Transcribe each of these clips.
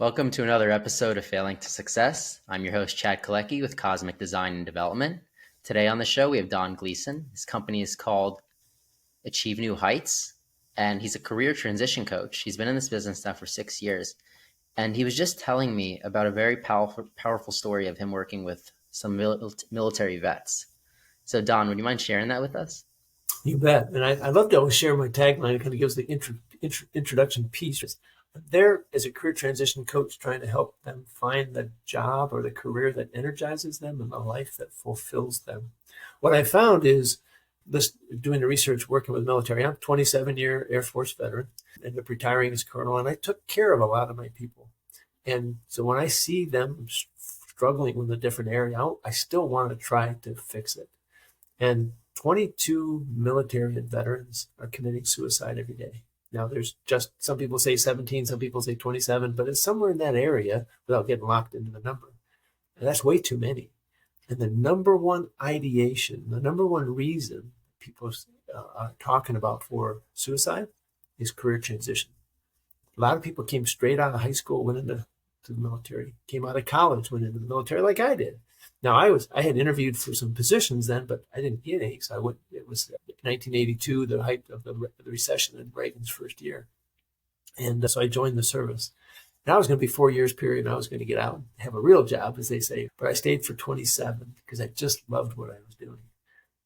Welcome to another episode of Failing to Success. I'm your host, Chad Kaleky with Cosmic Design and Development. Today on the show, we have Don Gleason. His company is called Achieve New Heights, and he's a career transition coach. He's been in this business now for 6 years, and he was just telling me about a very powerful story of him working with some military vets. So, Don, would you mind sharing that with us? You bet. And I love to always share my tagline. It kind of gives the introduction piece. I'm there as a career transition coach trying to help them find the job or the career that energizes them and the life that fulfills them. What I found is this, doing the research, working with military. I'm a 27-year Air Force veteran, ended up retiring as colonel, and I took care of a lot of my people. And so when I see them struggling with a different area, I still want to try to fix it. And 22 military and veterans are committing suicide every day. Now, there's just, some people say 17, some people say 27, but it's somewhere in that area without getting locked into the number. And that's way too many. And the number one ideation, the number one reason people are talking about for suicide is career transition. A lot of people came straight out of high school, went into the military, came out of college, went into the military like I did. Now, I had interviewed for some positions then, but I didn't get any. So it was 1982, the height of the recession in Reagan's first year. And so I joined the service. And I was going to be 4 years period, and I was going to get out and have a real job, as they say. But I stayed for 27 because I just loved what I was doing.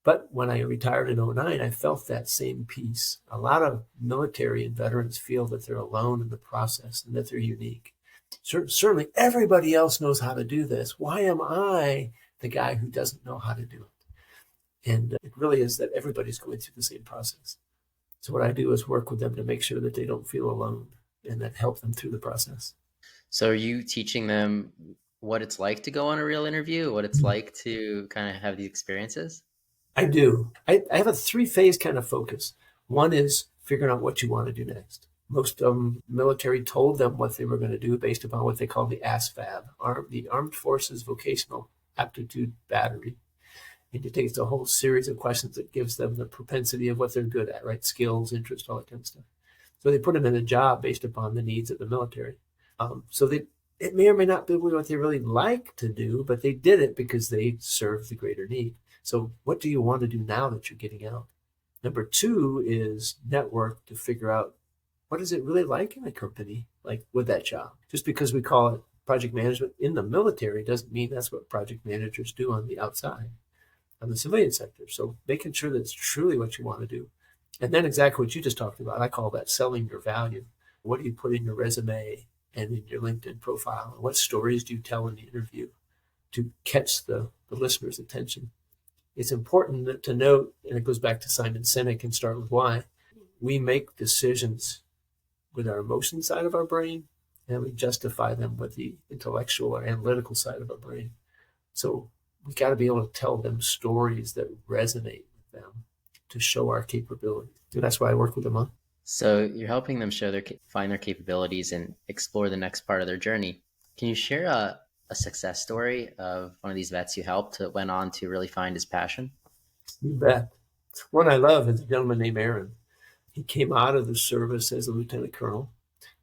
But when I retired in 2009, I felt that same peace. A lot of military and veterans feel that they're alone in the process and that they're unique. Certainly everybody else knows how to do this. Why am I the guy who doesn't know how to do it? And it really is that everybody's going through the same process. So what I do is work with them to make sure that they don't feel alone and that help them through the process. So are you teaching them what it's like to go on a real interview, what it's like to kind of have these experiences? I do. I have a 3-phase kind of focus. One is figuring out what you want to do next. Most of them, military told them what they were going to do based upon what they call the ASVAB, the Armed Forces Vocational Aptitude Battery. And it takes a whole series of questions that gives them the propensity of what they're good at, right? Skills, interest, all that kind of stuff. So they put them in a job based upon the needs of the military. It may or may not be what they really like to do, but they did it because they serve the greater need. So what do you want to do now that you're getting out? Number 2 is network to figure out what is it really like in a company, like with that job. Just because we call it project management in the military doesn't mean that's what project managers do on the outside, on the civilian sector. So making sure that it's truly what you want to do. And then exactly what you just talked about, I call that selling your value. What do you put in your resume and in your LinkedIn profile? And what stories do you tell in the interview to catch the listener's attention? It's important to note, and it goes back to Simon Sinek and Start With Why, we make decisions with our emotion side of our brain, and we justify them with the intellectual or analytical side of our brain. So we got to be able to tell them stories that resonate with them to show our capability. And that's why I work with them on. So you're helping them find their capabilities and explore the next part of their journey. Can you share a success story of one of these vets you helped that went on to really find his passion? You bet. One I love is a gentleman named Aaron. He came out of the service as a lieutenant colonel.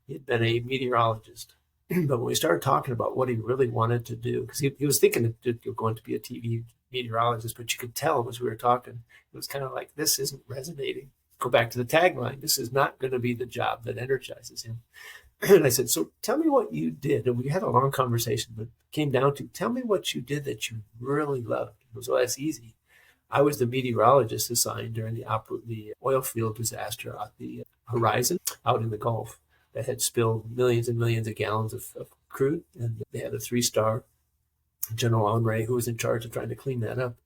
He had been a meteorologist. But when we started talking about what he really wanted to do, because he was thinking of going to be a TV meteorologist, but you could tell as we were talking, it was kind of like, this isn't resonating. Go back to the tagline. This is not going to be the job that energizes him. And I said, so tell me what you did. And we had a long conversation, but it came down to, tell me what you did that you really loved. He goes, well, that's easy. I was the meteorologist assigned during the oil field disaster at the Horizon out in the Gulf that had spilled millions and millions of gallons of crude. And they had a 3-star General Henry who was in charge of trying to clean that up.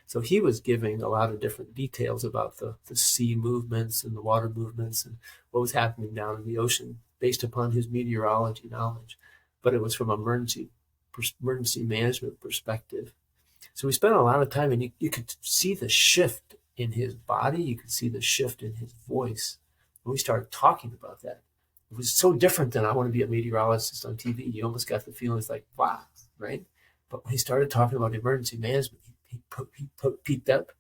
So he was giving a lot of different details about the sea movements and the water movements and what was happening down in the ocean based upon his meteorology knowledge. But it was from an emergency management perspective. So we spent a lot of time, and you could see the shift in his body. You could see the shift in his voice. When we started talking about that, it was so different than I want to be a meteorologist on TV. You almost got the feeling it's like, wow, right? But when he started talking about emergency management, he peaked up,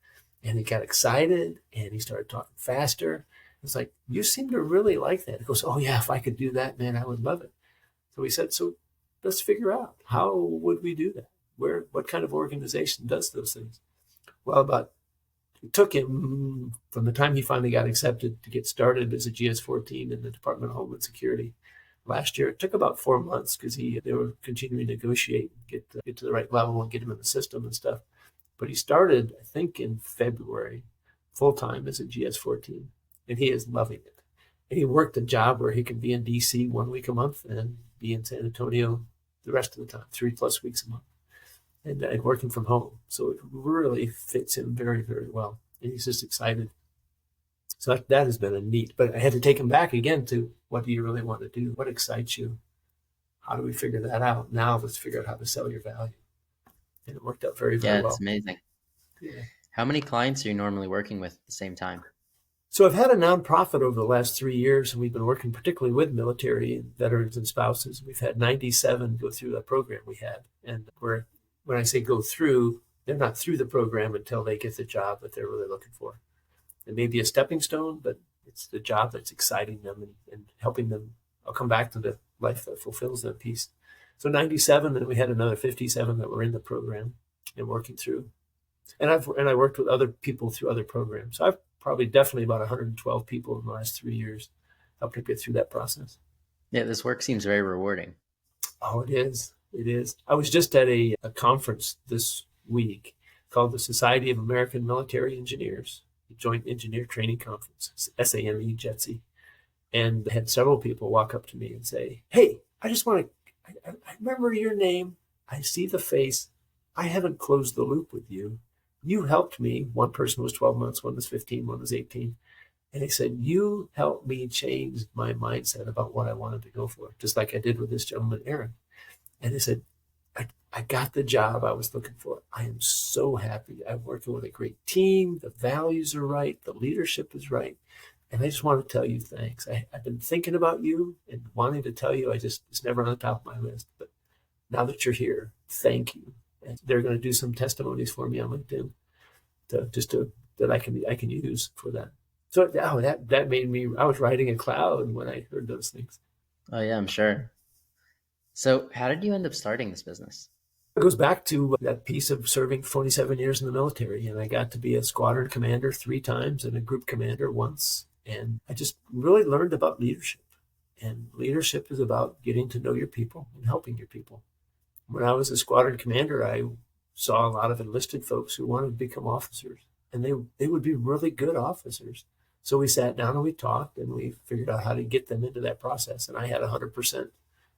and he got excited, and he started talking faster. It's like, you seem to really like that. He goes, oh yeah, if I could do that, man, I would love it. So we said, so let's figure out, how would we do that? What kind of organization does those things? Well, it took him from the time he finally got accepted to get started as a GS-14 in the Department of Homeland Security last year. It took about 4 months because they were continuing to negotiate, get to the right level and get him in the system and stuff. But he started, I think, in February, full time as a GS-14, and he is loving it. And he worked a job where he could be in DC 1 week a month and be in San Antonio the rest of the time, 3+ weeks a month, and working from home. So it really fits him very, very well. And he's just excited. So that has been a neat, but I had to take him back again to, what do you really want to do? What excites you? How do we figure that out? Now let's figure out how to sell your value. And it worked out very, very Yeah, well. it's amazing. Yeah. How many clients are you normally working with at the same time? So I've had a nonprofit over the last 3 years, and we've been working particularly with military and veterans and spouses. We've had 97 go through that program we had. And when I say go through, they're not through the program until they get the job that they're really looking for. It may be a stepping stone, but it's the job that's exciting them and helping them. I'll come back to the life that fulfills that piece. So 97, and we had another 57 that were in the program and working through. And I worked with other people through other programs. So I've probably definitely about 112 people in the last 3 years helped to get through that process. Yeah, this work seems very rewarding. Oh, it is. It is. I was just at a conference this week called the Society of American Military Engineers, the Joint Engineer Training Conference, SAME, JETSI. And I had several people walk up to me and say, hey, I just want to, I remember your name. I see the face. I haven't closed the loop with you. You helped me. One person was 12 months, one was 15, one was 18. And they said, you helped me change my mindset about what I wanted to go for, just like I did with this gentleman, Aaron. And they said, I got the job I was looking for. I am so happy. I'm working with a great team. The values are right. The leadership is right. And I just want to tell you thanks. I've been thinking about you and wanting to tell you. It's never on the top of my list. But now that you're here, thank you. And they're going to do some testimonies for me on LinkedIn that I can use for that. So that made me, I was riding a cloud when I heard those things. Oh yeah, I'm sure. So how did you end up starting this business? It goes back to that piece of serving 27 years in the military. And I got to be a squadron commander 3 times and a group commander once. And I just really learned about leadership. And leadership is about getting to know your people and helping your people. When I was a squadron commander, I saw a lot of enlisted folks who wanted to become officers. And they would be really good officers. So we sat down and we talked and we figured out how to get them into that process. And I had 100%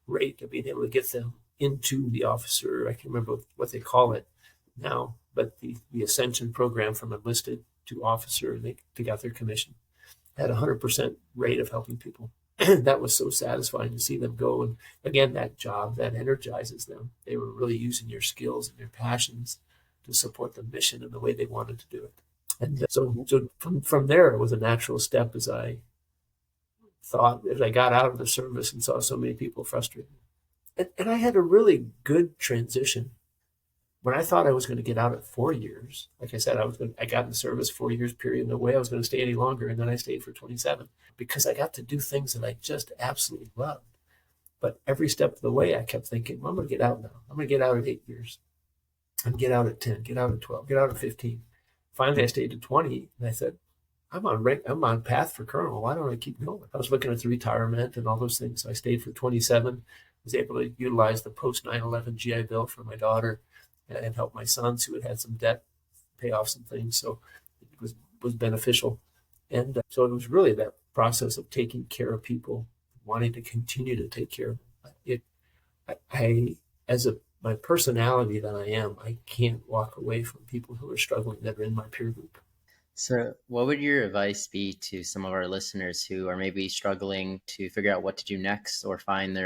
rate of being able to get them into the officer. I can't remember what they call it now, but the ascension program from enlisted to officer, they got their commission. Had 100% rate of helping people. That was so satisfying to see them go. And again, that job, that energizes them. They were really using your skills and their passions to support the mission and the way they wanted to do it. And so from there, it was a natural step as I got out of the service and saw so many people frustrated. And I had a really good transition. When I thought I was going to get out at 4 years, like I said, I got in the service 4 years period, no way I was going to stay any longer. And then I stayed for 27 because I got to do things that I just absolutely loved. But every step of the way, I kept thinking, well, I'm going to get out now. I'm going to get out at 8 years. I'm going to get out at 10, get out at 12, get out at 15. Finally, I stayed at 20, and I said, I'm on path for colonel. Why don't I keep going? I was looking at the retirement and all those things. So I stayed for 27, was able to utilize the post 9/11 GI Bill for my daughter and help my sons who had some debt pay off some things. So it was beneficial. And so it was really that process of taking care of people, wanting to continue to take care of them. My personality that I am, I can't walk away from people who are struggling that are in my peer group. So what would your advice be to some of our listeners who are maybe struggling to figure out what to do next or find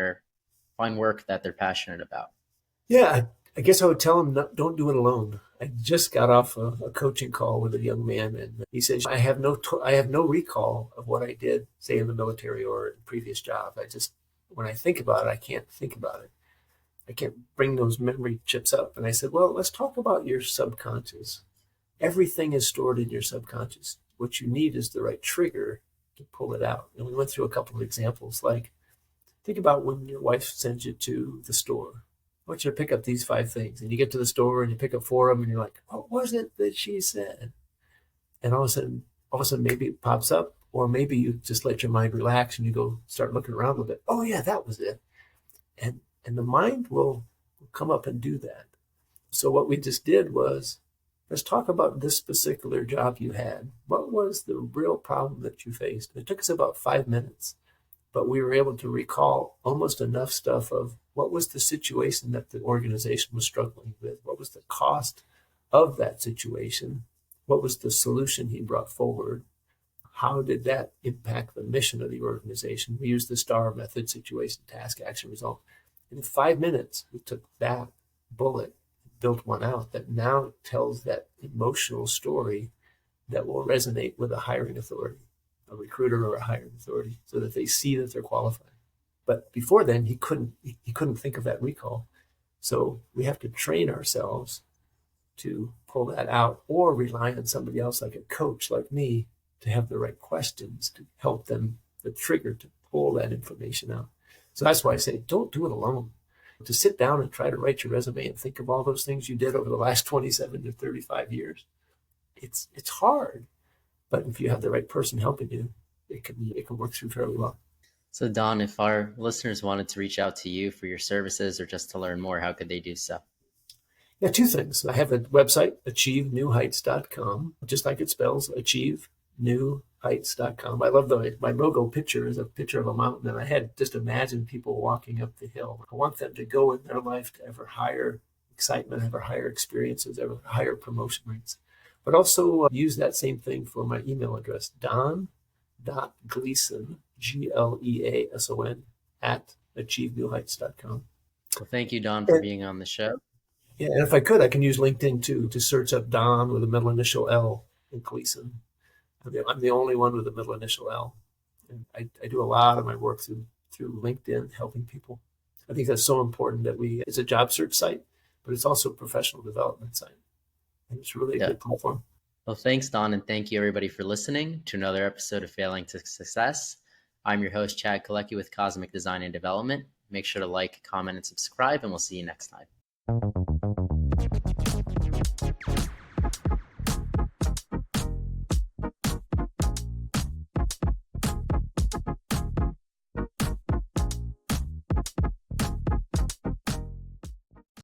work that they're passionate about? Yeah, I guess I would tell them, don't do it alone. I just got off a coaching call with a young man, and he says, I have no recall of what I did, say in the military or in a previous job. When I think about it, I can't think about it. I can't bring those memory chips up. And I said, well, let's talk about your subconscious. Everything is stored in your subconscious. What you need is the right trigger to pull it out. And we went through a couple of examples, like Think about when your wife sends you to the store. I want you to pick up these 5 things. And you get to the store and you pick up 4 of them and you're like, what was it that she said? And all of a sudden, maybe it pops up, or maybe you just let your mind relax and you go start looking around a little bit. Oh yeah, that was it. And the mind will come up and do that. So what we just did was, let's talk about this particular job you had. What was the real problem that you faced? It took us about 5 minutes, but we were able to recall almost enough stuff of what was the situation that the organization was struggling with, what was the cost of that situation, what was the solution he brought forward, how did that impact the mission of the organization. We used the STAR method: situation, task, action, result. In 5 minutes, we took that bullet, built one out that now tells that emotional story that will resonate with a hiring authority, a recruiter or a hiring authority, so that they see that they're qualified. But before then, he couldn't think of that recall. So we have to train ourselves to pull that out, or rely on somebody else, like a coach like me, to have the right questions to help them, the trigger to pull that information out. So that's why I say, don't do it alone. To sit down and try to write your resume and think of all those things you did over the last 27 to 35 years, it's hard. But if you have the right person helping you, it can work through fairly well. So, Don, if our listeners wanted to reach out to you for your services or just to learn more, how could they do so? Yeah, 2 things. I have a website, achievenewheights.com, just like it spells, achievenewheights.com. I love my logo picture is a picture of a mountain, and I had just imagined people walking up the hill. I want them to go in their life to ever higher excitement, ever higher experiences, ever higher promotion rates. But also use that same thing for my email address, don.gleason, Gleason, at achievenewheights.com. Well, thank you, Don, for being on the show. Yeah, and if I could, I can use LinkedIn too, to search up Don with a middle initial L in Gleason. I'm the only one with a middle initial L. And I do a lot of my work through LinkedIn, helping people. I think that's so important that it's a job search site, but it's also a professional development site. And it's really a good platform. Well, thanks, Don, and thank you, everybody, for listening to another episode of Failing to Success. I'm your host, Chad Kaleky with Cosmic Design and Development. Make sure to like, comment, and subscribe, and we'll see you next time.